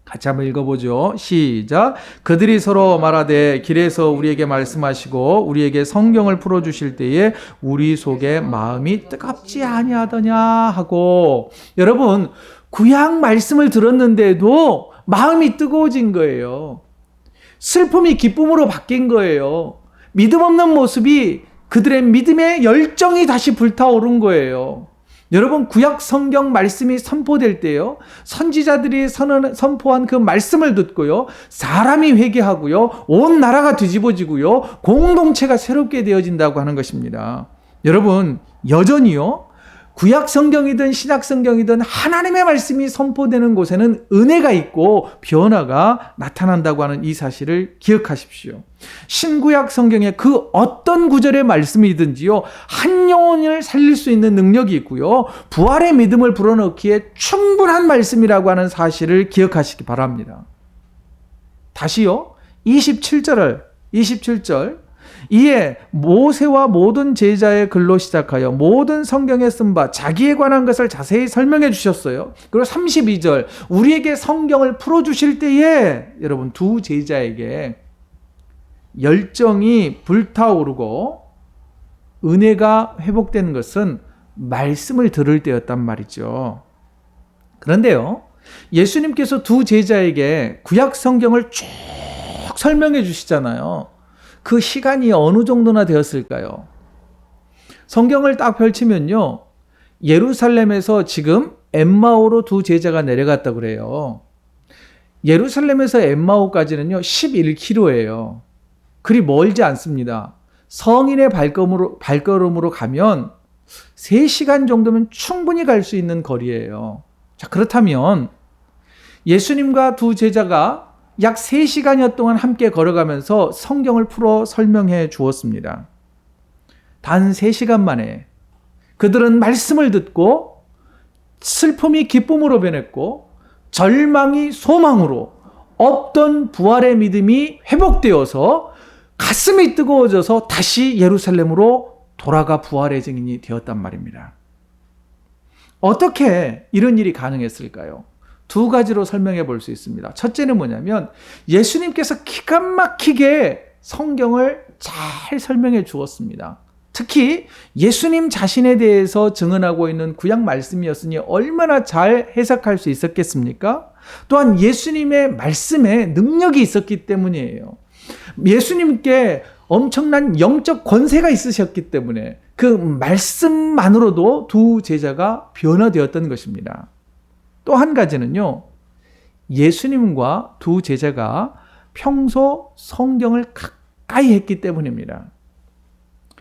같이 한번 읽어보죠. 시작. 그들이 서로 말하되 길에서 우리에게 말씀하시고 우리에게 성경을 풀어주실 때에 우리 속에 마음이 뜨겁지 아니하더냐 하고, 여러분, 구약 말씀을 들었는데도 마음이 뜨거워진 거예요. 슬픔이 기쁨으로 바뀐 거예요. 믿음 없는 모습이 그들의 믿음의 열정이 다시 불타오른 거예요. 여러분, 구약 성경 말씀이 선포될 때요, 선지자들이 선포한 그 말씀을 듣고요, 사람이 회개하고요, 온 나라가 뒤집어지고요, 공동체가 새롭게 되어진다고 하는 것입니다. 여러분, 여전히요, 구약 성경이든 신약 성경이든 하나님의 말씀이 선포되는 곳에는 은혜가 있고 변화가 나타난다고 하는 이 사실을 기억하십시오. 신구약 성경의 그 어떤 구절의 말씀이든지요, 한 영혼을 살릴 수 있는 능력이 있고요, 부활의 믿음을 불어넣기에 충분한 말씀이라고 하는 사실을 기억하시기 바랍니다. 다시요, 27절 이에 모세와 모든 제자의 글로 시작하여 모든 성경에 쓴 바 자기에 관한 것을 자세히 설명해 주셨어요. 그리고 32절 우리에게 성경을 풀어주실 때에 여러분, 두 제자에게 열정이 불타오르고 은혜가 회복되는 것은 말씀을 들을 때였단 말이죠. 그런데요, 예수님께서 두 제자에게 구약 성경을 쭉 설명해 주시잖아요. 그 시간이 어느 정도나 되었을까요? 성경을 딱 펼치면요, 예루살렘에서 지금 엠마오로 두 제자가 내려갔다고 그래요. 예루살렘에서 엠마오까지는요 11km예요. 그리 멀지 않습니다. 성인의 발걸음으로 가면 3시간 정도면 충분히 갈 수 있는 거리예요. 자, 그렇다면 예수님과 두 제자가 약 3시간여 동안 함께 걸어가면서 성경을 풀어 설명해 주었습니다. 단 3시간 만에 그들은 말씀을 듣고 슬픔이 기쁨으로 변했고 절망이 소망으로, 없던 부활의 믿음이 회복되어서 가슴이 뜨거워져서 다시 예루살렘으로 돌아가 부활의 증인이 되었단 말입니다. 어떻게 이런 일이 가능했을까요? 두 가지로 설명해 볼 수 있습니다. 첫째는 뭐냐면 예수님께서 기가 막히게 성경을 잘 설명해 주었습니다. 특히 예수님 자신에 대해서 증언하고 있는 구약 말씀이었으니 얼마나 잘 해석할 수 있었겠습니까? 또한 예수님의 말씀에 능력이 있었기 때문이에요. 예수님께 엄청난 영적 권세가 있으셨기 때문에 그 말씀만으로도 두 제자가 변화되었던 것입니다. 또 한 가지는요, 예수님과 두 제자가 평소 성경을 가까이 했기 때문입니다.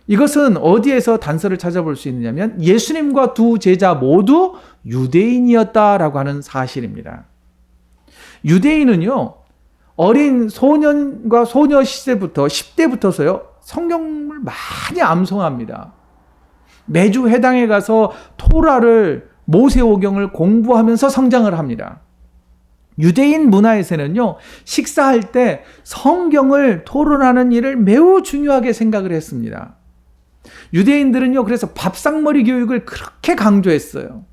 이것은 어디에서 단서를 찾아볼 수 있느냐면 예수님과 두 제자 모두 유대인이었다라고 하는 사실입니다. 유대인은요, 어린 소년과 소녀 시대부터 10대부터서요 성경을 많이 암송합니다. 매주 회당에 가서 토라를, 모세오경을 공부하면서 성장을 합니다. 유대인 문화에서는요, 식사할 때 성경을 토론하는 일을 매우 중요하게 생각을 했습니다. 유대인들은요, 그래서 밥상머리 교육을 그렇게 강조했어요.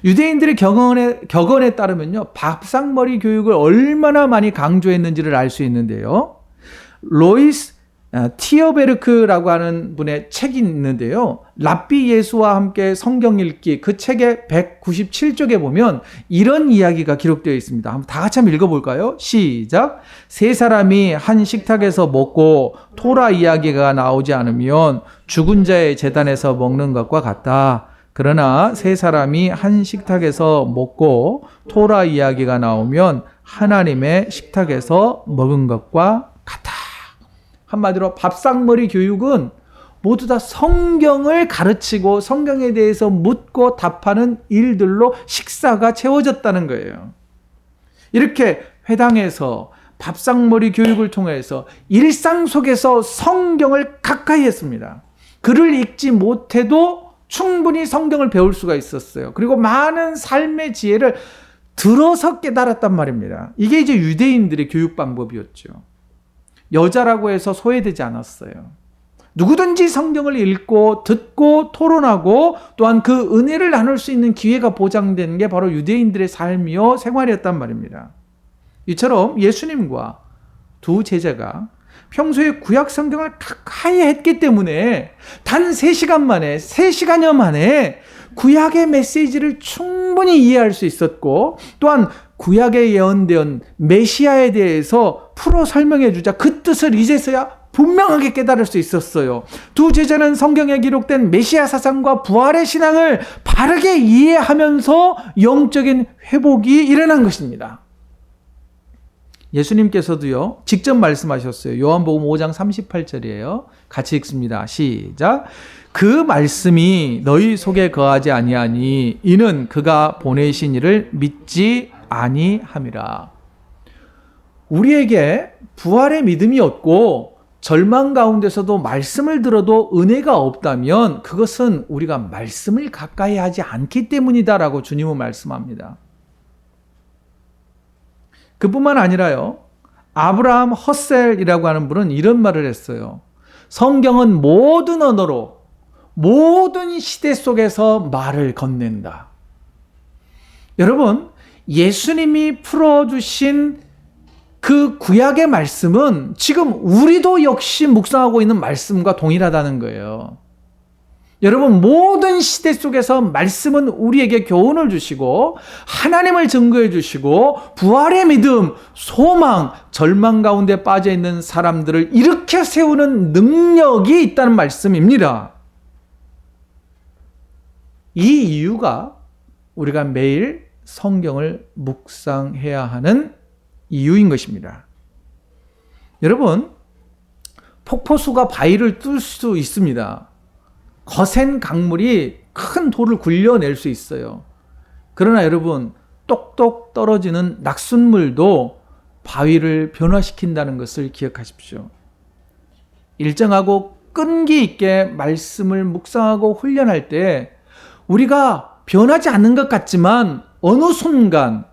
유대인들의 격언에 따르면요, 밥상머리 교육을 얼마나 많이 강조했는지를 알 수 있는데요. 로이스 티어베르크라고 하는 분의 책이 있는데요. 랍비 예수와 함께 성경 읽기, 그 책의 197쪽에 보면 이런 이야기가 기록되어 있습니다. 한번 다 같이 한번 읽어볼까요? 시작. 세 사람이 한 식탁에서 먹고 토라 이야기가 나오지 않으면 죽은 자의 제단에서 먹는 것과 같다. 그러나 세 사람이 한 식탁에서 먹고 토라 이야기가 나오면 하나님의 식탁에서 먹은 것과 같다. 한마디로 밥상머리 교육은 모두 다 성경을 가르치고 성경에 대해서 묻고 답하는 일들로 식사가 채워졌다는 거예요. 이렇게 회당에서 밥상머리 교육을 통해서 일상 속에서 성경을 가까이 했습니다. 글을 읽지 못해도 충분히 성경을 배울 수가 있었어요. 그리고 많은 삶의 지혜를 들어서 깨달았단 말입니다. 이게 이제 유대인들의 교육 방법이었죠. 여자라고 해서 소외되지 않았어요. 누구든지 성경을 읽고 듣고 토론하고 또한 그 은혜를 나눌 수 있는 기회가 보장되는 게 바로 유대인들의 삶이요 생활이었단 말입니다. 이처럼 예수님과 두 제자가 평소에 구약 성경을 가까이 했기 때문에 단 3시간여 만에 구약의 메시지를 충분히 이해할 수 있었고, 또한 구약에 예언된 메시아에 대해서 풀어 설명해 주자 그 뜻을 이제서야 분명하게 깨달을 수 있었어요. 두 제자는 성경에 기록된 메시아 사상과 부활의 신앙을 바르게 이해하면서 영적인 회복이 일어난 것입니다. 예수님께서도요, 직접 말씀하셨어요. 요한복음 5장 38절이에요. 같이 읽습니다. 시작. 그 말씀이 너희 속에 거하지 아니하니 이는 그가 보내신 이를 믿지 아니함이라. 우리에게 부활의 믿음이 없고 절망 가운데서도 말씀을 들어도 은혜가 없다면 그것은 우리가 말씀을 가까이 하지 않기 때문이다라고 주님은 말씀합니다. 그뿐만 아니라요, 아브라함 허셀이라고 하는 분은 이런 말을 했어요. 성경은 모든 언어로 모든 시대 속에서 말을 건넨다. 여러분, 예수님이 풀어주신 그 구약의 말씀은 지금 우리도 역시 묵상하고 있는 말씀과 동일하다는 거예요. 여러분, 모든 시대 속에서 말씀은 우리에게 교훈을 주시고 하나님을 증거해 주시고 부활의 믿음, 소망, 절망 가운데 빠져 있는 사람들을 일으켜 세우는 능력이 있다는 말씀입니다. 이 이유가 우리가 매일 성경을 묵상해야 하는 이유인 것입니다. 여러분, 폭포수가 바위를 뚫을 수 있습니다. 거센 강물이 큰 돌을 굴려낼 수 있어요. 그러나 여러분, 똑똑 떨어지는 낙숫물도 바위를 변화시킨다는 것을 기억하십시오. 일정하고 끈기 있게 말씀을 묵상하고 훈련할 때 우리가 변하지 않는 것 같지만 어느 순간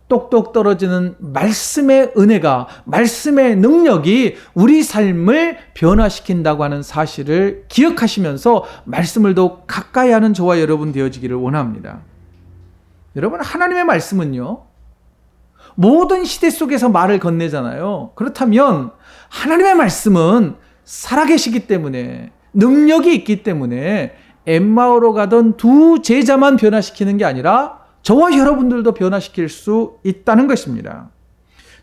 똑똑 떨어지는 말씀의 은혜가, 말씀의 능력이 우리 삶을 변화시킨다고 하는 사실을 기억하시면서 말씀을 더 가까이 하는 저와 여러분 되어지기를 원합니다. 여러분, 하나님의 말씀은요, 모든 시대 속에서 말을 건네잖아요. 그렇다면 하나님의 말씀은 살아계시기 때문에, 능력이 있기 때문에 엠마오로 가던 두 제자만 변화시키는 게 아니라 저와 여러분들도 변화시킬 수 있다는 것입니다.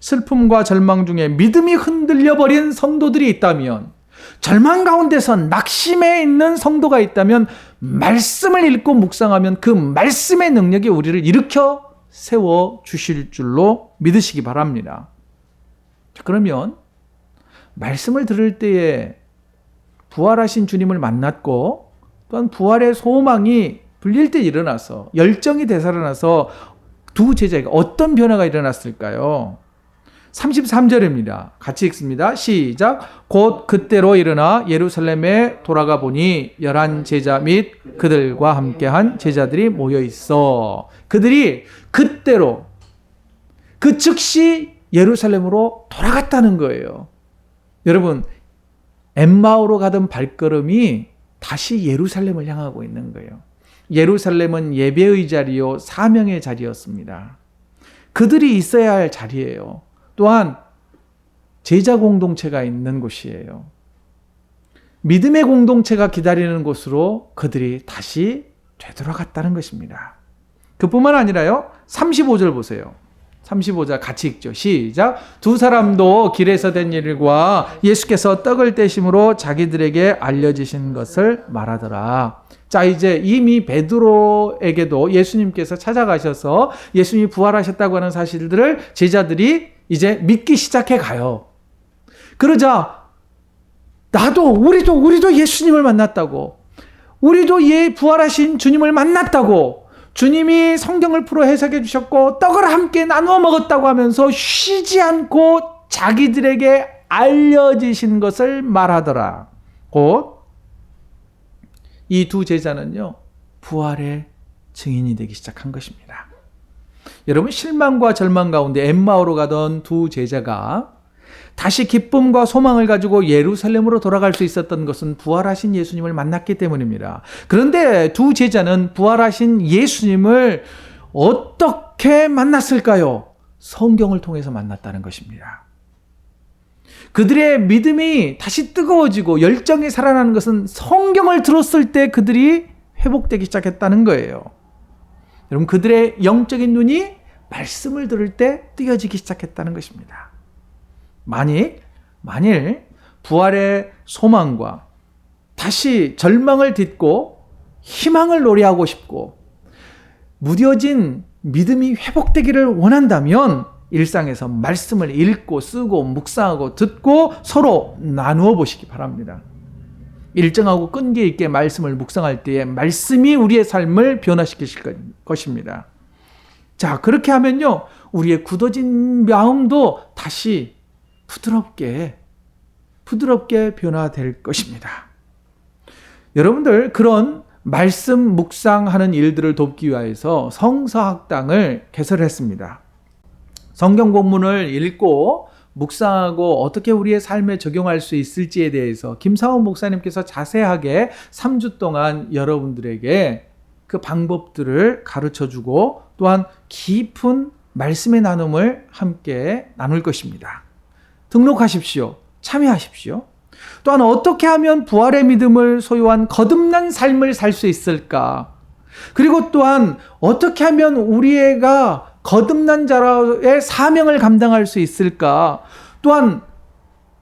슬픔과 절망 중에 믿음이 흔들려버린 성도들이 있다면, 절망 가운데서 낙심해 있는 성도가 있다면 말씀을 읽고 묵상하면 그 말씀의 능력이 우리를 일으켜 세워 주실 줄로 믿으시기 바랍니다. 그러면 말씀을 들을 때에 부활하신 주님을 만났고 또한 부활의 소망이 불릴 때 일어나서 열정이 되살아나서 두 제자에게 어떤 변화가 일어났을까요? 33절입니다. 같이 읽습니다. 시작. 곧 그때로 일어나 예루살렘에 돌아가 보니 11 제자 및 그들과 함께한 제자들이 모여 있어. 그들이 그때로, 그 즉시 예루살렘으로 돌아갔다는 거예요. 여러분, 엠마오로 가던 발걸음이 다시 예루살렘을 향하고 있는 거예요. 예루살렘은 예배의 자리요, 사명의 자리였습니다. 그들이 있어야 할 자리예요. 또한 제자 공동체가 있는 곳이에요. 믿음의 공동체가 기다리는 곳으로 그들이 다시 되돌아갔다는 것입니다. 그뿐만 아니라요, 35절 보세요. 35절 같이 읽죠. 시작. 두 사람도 길에서 된 일과 예수께서 떡을 떼심으로 자기들에게 알려지신 것을 말하더라. 자, 이제 이미 베드로에게도 예수님께서 찾아가셔서 예수님이 부활하셨다고 하는 사실들을 제자들이 이제 믿기 시작해 가요. 그러자 우리도 예수님을 만났다고, 우리도 부활하신 주님을 만났다고, 주님이 성경을 풀어 해석해 주셨고 떡을 함께 나누어 먹었다고 하면서 쉬지 않고 자기들에게 알려지신 것을 말하더라. 곧 이 두 제자는요, 부활의 증인이 되기 시작한 것입니다. 여러분, 실망과 절망 가운데 엠마오로 가던 두 제자가 다시 기쁨과 소망을 가지고 예루살렘으로 돌아갈 수 있었던 것은 부활하신 예수님을 만났기 때문입니다. 그런데 두 제자는 부활하신 예수님을 어떻게 만났을까요? 성경을 통해서 만났다는 것입니다. 그들의 믿음이 다시 뜨거워지고 열정이 살아나는 것은 성경을 들었을 때 그들이 회복되기 시작했다는 거예요. 여러분, 그들의 영적인 눈이 말씀을 들을 때 뜨여지기 시작했다는 것입니다. 만일 부활의 소망과 다시 절망을 딛고 희망을 노래하고 싶고 무뎌진 믿음이 회복되기를 원한다면 일상에서 말씀을 읽고 쓰고 묵상하고 듣고 서로 나누어 보시기 바랍니다. 일정하고 끈기 있게 말씀을 묵상할 때에 말씀이 우리의 삶을 변화시키실 것입니다. 자, 그렇게 하면요, 우리의 굳어진 마음도 다시 부드럽게 변화될 것입니다. 여러분들, 그런 말씀 묵상하는 일들을 돕기 위해서 성서학당을 개설했습니다. 성경 본문을 읽고 묵상하고 어떻게 우리의 삶에 적용할 수 있을지에 대해서 김상훈 목사님께서 자세하게 3주 동안 여러분들에게 그 방법들을 가르쳐주고 또한 깊은 말씀의 나눔을 함께 나눌 것입니다. 등록하십시오. 참여하십시오. 또한 어떻게 하면 부활의 믿음을 소유한 거듭난 삶을 살 수 있을까? 그리고 또한 어떻게 하면 우리가 거듭난 자의 사명을 감당할 수 있을까? 또한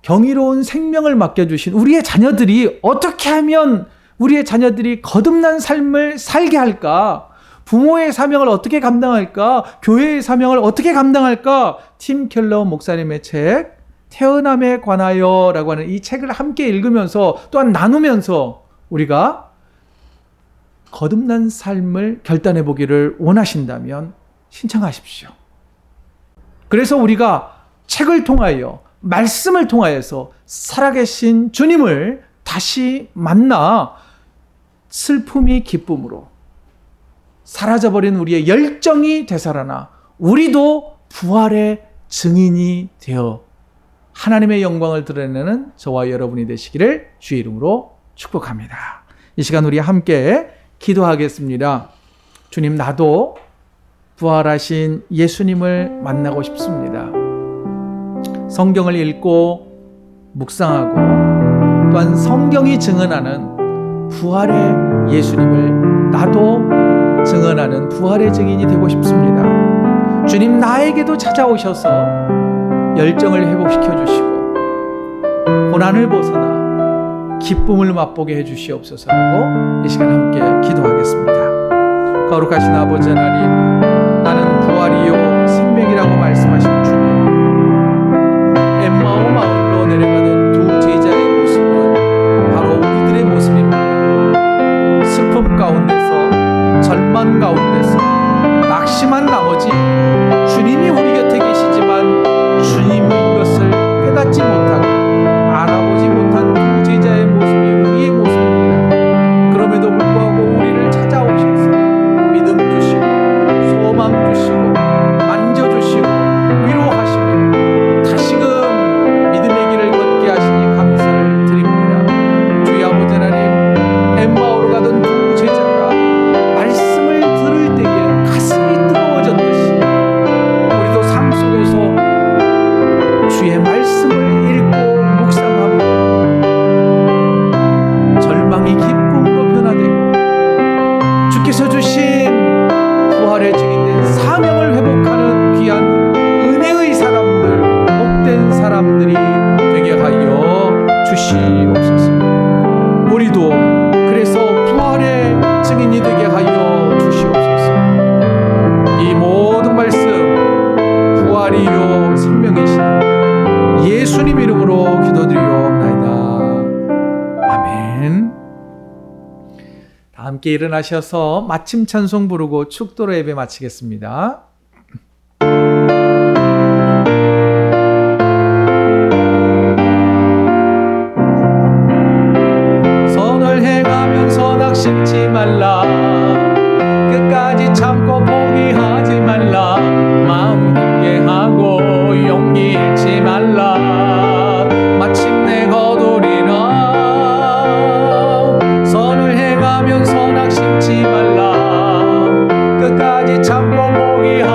경이로운 생명을 맡겨주신 우리의 자녀들이 어떻게 하면 우리의 자녀들이 거듭난 삶을 살게 할까? 부모의 사명을 어떻게 감당할까? 교회의 사명을 어떻게 감당할까? 팀 켈러 목사님의 책 태어남에 관하여 라고 하는 이 책을 함께 읽으면서 또한 나누면서 우리가 거듭난 삶을 결단해 보기를 원하신다면 신청하십시오. 그래서 우리가 책을 통하여 말씀을 통하여서 살아계신 주님을 다시 만나 슬픔이 기쁨으로 사라져버린 우리의 열정이 되살아나 우리도 부활의 증인이 되어 하나님의 영광을 드러내는 저와 여러분이 되시기를 주의 이름으로 축복합니다. 이 시간 우리 함께 기도하겠습니다. 주님, 나도 부활하신 예수님을 만나고 싶습니다. 성경을 읽고 묵상하고 또한 성경이 증언하는 부활의 예수님을 나도 증언하는 부활의 증인이 되고 싶습니다. 주님, 나에게도 찾아오셔서 열정을 회복시켜 주시고 고난을 벗어나 기쁨을 맛보게 해 주시옵소서라고 이 시간 함께 기도하겠습니다. 거룩하신 아버지 하나님, 나는 부활이요 생명이라고 말씀하신 주님, 엠마오 마을로 내려가던 두 제자의 모습은 바로 우리들의 모습입니다. 슬픔 가운데서, 절망 가운데서 낙심한 나머지 주님이 우리 곁에 계시지만 주님이 이것을 깨닫지 못하고 알아보지 못한 두 제자의 모습이 우리의 모습입니다. 그럼에도 불구하고 우리를 찾아오셔서 믿음 주시고 소망 주시고 만져주시고 위로하시고 다시금 믿음의 길을 걷게 하시니 감사를 드립니다. 주의 아버지 하나님, 엠마오로 가던 두 제자가 말씀을 들을 때에 가슴이 뜨거워졌듯이 우리도 삶 속에서 주의 말씀을 읽고 묵상하며 절망이 기쁨으로 변화되고 주께서 주신 부활의 증인된 사명을 회복하는 귀한 은혜의 사람들, 복된 사람들이 되게 하여 주시옵소서. 우리도 그래서 부활의 증인이 되게 하여 주시옵소서. 이 모든 말씀 부활이요 생명이신 예수님 이름으로 기도드리옵나이다. 아멘. 다 함께 일어나셔서 마침 찬송 부르고 축도로 예배 마치겠습니다. 선을 행하면서 낙심치 말라. 끝까지 참고 포기하지 말라. 마음 굳게 하고 용기 잃지 말라. 마침내 거두리라. 선을 행하면서 낙심치 말라. 끝까지 참고 포기하지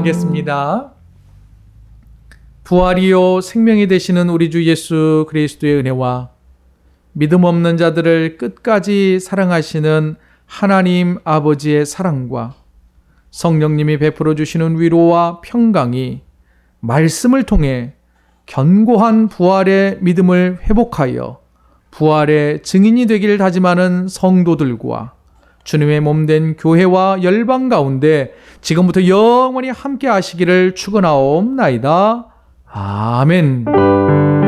기도하겠습니다. 부활이요 생명이 되시는 우리 주 예수 그리스도의 은혜와 믿음 없는 자들을 끝까지 사랑하시는 하나님 아버지의 사랑과 성령님이 베풀어 주시는 위로와 평강이 말씀을 통해 견고한 부활의 믿음을 회복하여 부활의 증인이 되기를 다짐하는 성도들과 주님의 몸된 교회와 열방 가운데 지금부터 영원히 함께 하시기를 축원하옵나이다. 아멘.